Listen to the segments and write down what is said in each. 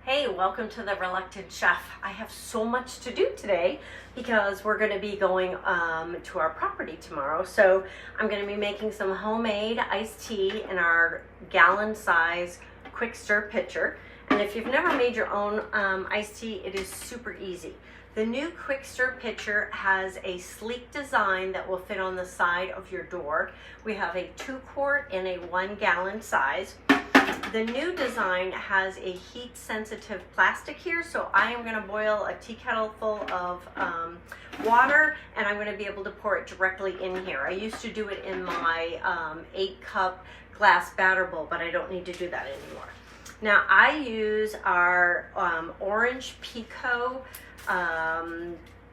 Hey, welcome to the Reluctant Chef. I have so much to do today because we're going to be going to our property tomorrow. So I'm going to be making some homemade iced tea in our gallon size quick stir pitcher. And if you've never made your own iced tea, it is super easy. The new quick stir pitcher has a sleek design that will fit on the side of your door. We have a 2-quart and a 1-gallon size. The new design has a heat sensitive plastic here, so I am going to boil a tea kettle full of water, and I'm going to be able to pour it directly in here. I used to do it in my 8-cup glass batter bowl, but I don't need to do that anymore. Now I use our Orange Pico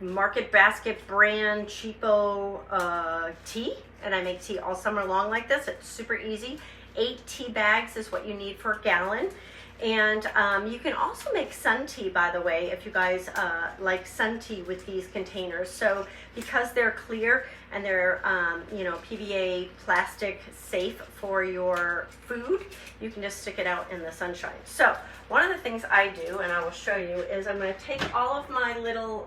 Market Basket brand cheapo tea, and I make tea all summer long like this. It's super easy. 8 tea bags is what you need for a gallon. And you can also make sun tea, by the way, if you guys like sun tea with these containers. So because they're clear and they're PVA plastic safe for your food, you can just stick it out in the sunshine. So one of the things I do, and I will show you, is I'm going to take all of my little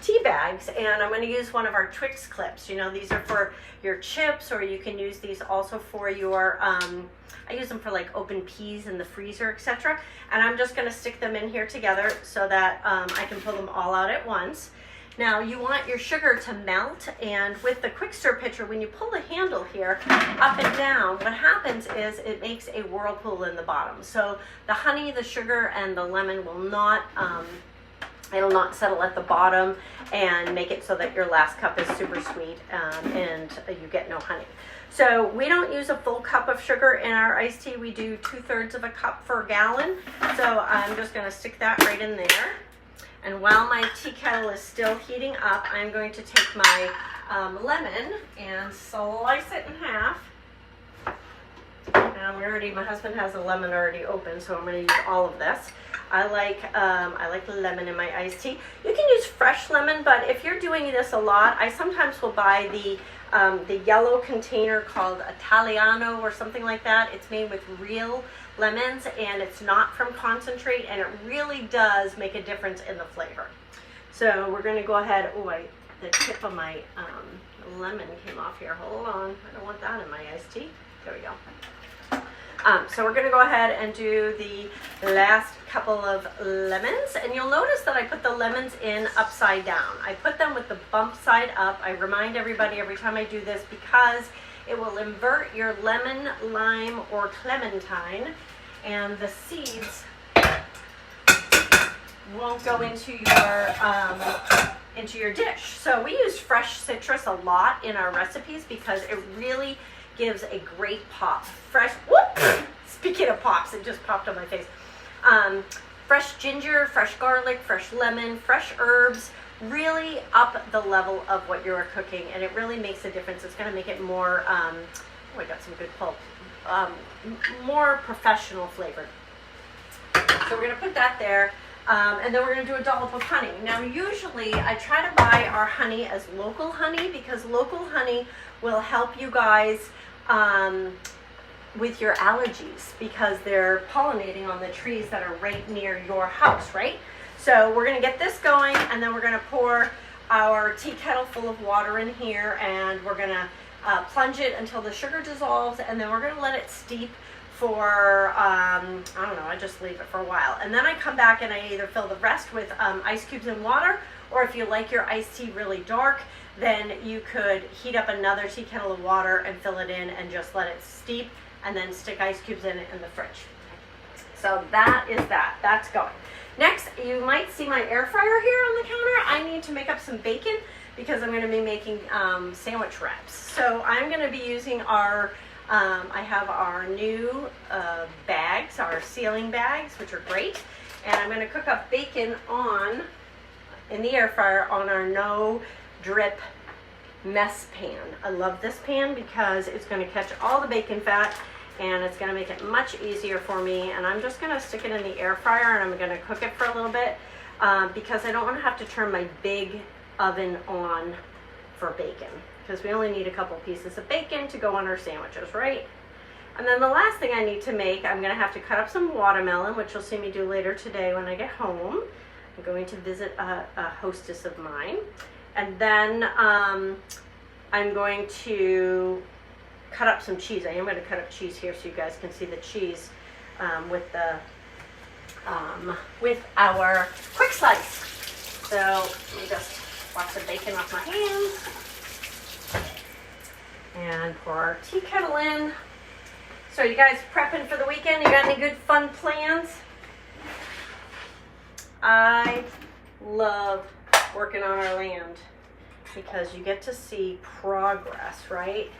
tea bags, and I'm going to use one of our Twix clips. You know, these are for your chips, or you can use these also for your I use them for like open peas in the freezer, etc. And I'm just going to stick them in here together so that I can pull them all out at once. Now you want your sugar to melt, and with the quick stir pitcher, when you pull the handle here up and down, what happens is it makes a whirlpool in the bottom. So the honey, the sugar, and the lemon will not it'll not settle at the bottom and make it so that your last cup is super sweet and you get no honey. So we don't use a full cup of sugar in our iced tea. We do 2/3 of a cup per gallon. So I'm just going to stick that right in there. And while my tea kettle is still heating up, I'm going to take my lemon and slice it in half. Now my husband has a lemon already open, so I'm going to use all of this. I like lemon in my iced tea. You can use fresh lemon, but if you're doing this a lot, I sometimes will buy the yellow container called Italiano or something like that. It's made with real lemons, and it's not from concentrate, and it really does make a difference in the flavor. So we're going to go ahead. Oh, the tip of my lemon came off here. Hold on. I don't want that in my iced tea. There we go. So we're going to go ahead and do the last couple of lemons, and you'll notice that I put the lemons in upside down. I put them with the bump side up. I remind everybody every time I do this because it will invert your lemon, lime, or clementine, and the seeds won't go into your dish. So we use fresh citrus a lot in our recipes because it really gives a great pop. Speaking of pops, it just popped on my face. Fresh ginger, fresh garlic, fresh lemon, fresh herbs really up the level of what you're cooking, and it really makes a difference. It's going to make it more, I got some good pulp, more professional flavored. So we're going to put that there. And then we're going to do a dollop of honey. Now usually I try to buy our honey as local honey because local honey will help you guys with your allergies because they're pollinating on the trees that are right near your house, right? So we're going to get this going, and then we're going to pour our tea kettle full of water in here, and we're going to plunge it until the sugar dissolves, and then we're going to let it steep for, I don't know, I just leave it for a while. And then I come back and I either fill the rest with ice cubes and water, or if you like your iced tea really dark, then you could heat up another tea kettle of water and fill it in and just let it steep, and then stick ice cubes in it in the fridge. So that is that. That's going. Next, you might see my air fryer here on the counter. I need to make up some bacon because I'm going to be making sandwich wraps. So I'm going to be using our I have our new bags, our sealing bags, which are great. And I'm going to cook up bacon in the air fryer on our no drip mess pan. I love this pan because it's going to catch all the bacon fat, and it's going to make it much easier for me. And I'm just going to stick it in the air fryer, and I'm going to cook it for a little bit because I don't want to have to turn my big oven on for bacon, because we only need a couple pieces of bacon to go on our sandwiches, right? And then the last thing I need to make, I'm gonna have to cut up some watermelon, which you'll see me do later today when I get home. I'm going to visit a hostess of mine. And then I'm going to cut up some cheese. I am going to cut up cheese here so you guys can see the cheese with our quick slice. So let me just wash the bacon off my hands and pour our tea kettle in. So you guys prepping for the weekend? You got any good fun plans? I love working on our land because you get to see progress, right?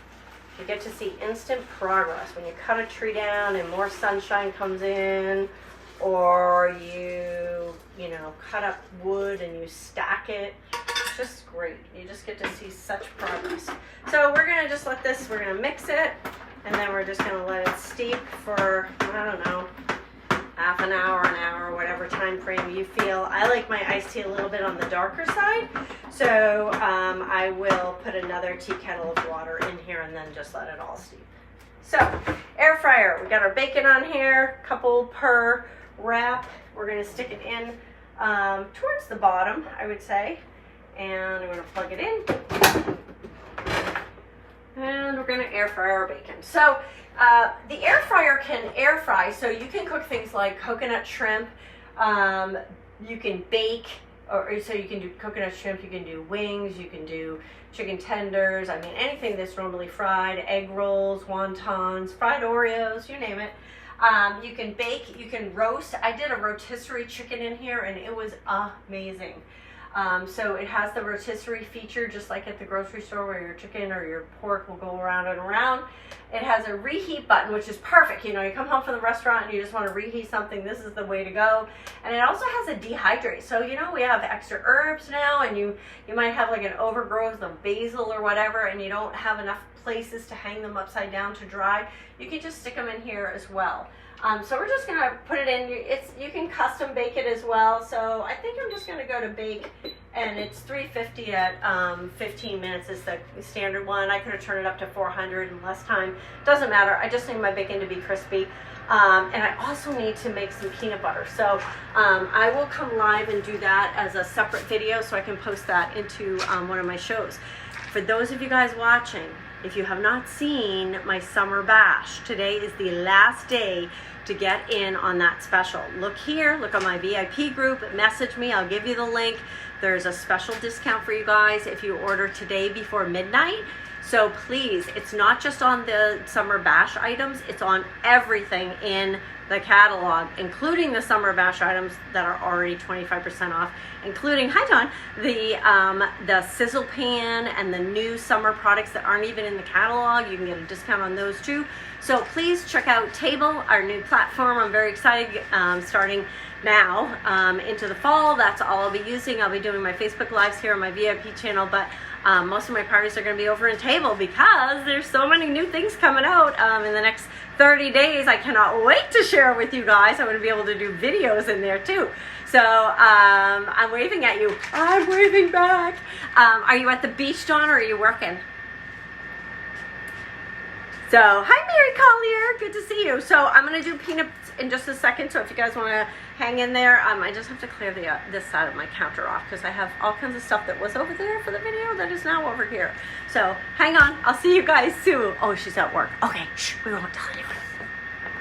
You get to see instant progress when you cut a tree down and more sunshine comes in, or you know, cut up wood and you stack it. It's just great. You just get to see such progress. So we're gonna just let this, we're gonna mix it, and then we're just gonna let it steep for, I don't know, half an hour, whatever time frame you feel. I like my iced tea a little bit on the darker side, so I will put another tea kettle of water in here and then just let it all steep. So, air fryer, we got our bacon on here, couple per wrap. We're gonna stick it in towards the bottom, I would say, and I'm gonna plug it in. And we're gonna air fry our bacon. So the air fryer can air fry, so you can cook things like coconut shrimp, you can bake, or so you can do coconut shrimp, you can do wings, you can do chicken tenders, I mean anything that's normally fried, egg rolls, wontons, fried Oreos, you name it. You can bake, you can roast. I did a rotisserie chicken in here and it was amazing. So it has the rotisserie feature, just like at the grocery store where your chicken or your pork will go around and around. It has a reheat button, which is perfect. You know, you come home from the restaurant and you just want to reheat something, this is the way to go. And it also has a dehydrate. So, you know, we have extra herbs now, and you might have like an overgrowth of basil or whatever, and you don't have enough places to hang them upside down to dry. You can just stick them in here as well. So we're just gonna put it in. You can custom bake it as well. So I think I'm just gonna go to bake, and it's 350 at 15 minutes is the standard one. I could have turned it up to 400 in less time. Doesn't matter. I just need my bacon to be crispy, and I also need to make some peanut butter. So I will come live and do that as a separate video, so I can post that into one of my shows. For those of you guys watching, if you have not seen my summer bash, today is the last day to get in on that special. Look here, look on my VIP group, message me, I'll give you the link. There's a special discount for you guys if you order today before midnight. So please, it's not just on the summer bash items, it's on everything in the catalog, including the summer bash items that are already 25% off, including, hi John, the sizzle pan and the new summer products that aren't even in the catalog. You can get a discount on those too. So please check out Table, our new platform. I'm very excited, starting now into the fall. That's all I'll be using. I'll be doing my Facebook Lives here on my VIP channel, but most of my parties are going to be over in Table because there's so many new things coming out in the next 30 days. I cannot wait to share with you guys. I'm going to be able to do videos in there too. So I'm waving at you. I'm waving back. Are you at the beach, Dawn, or are you working? So, hi Mary Collier, good to see you. So I'm going to do peanuts in just a second, so if you guys want to hang in there, I just have to clear this side of my counter off because I have all kinds of stuff that was over there for the video that is now over here. So hang on, I'll see you guys soon. Oh, she's at work. Okay, shh, we won't tell anyone.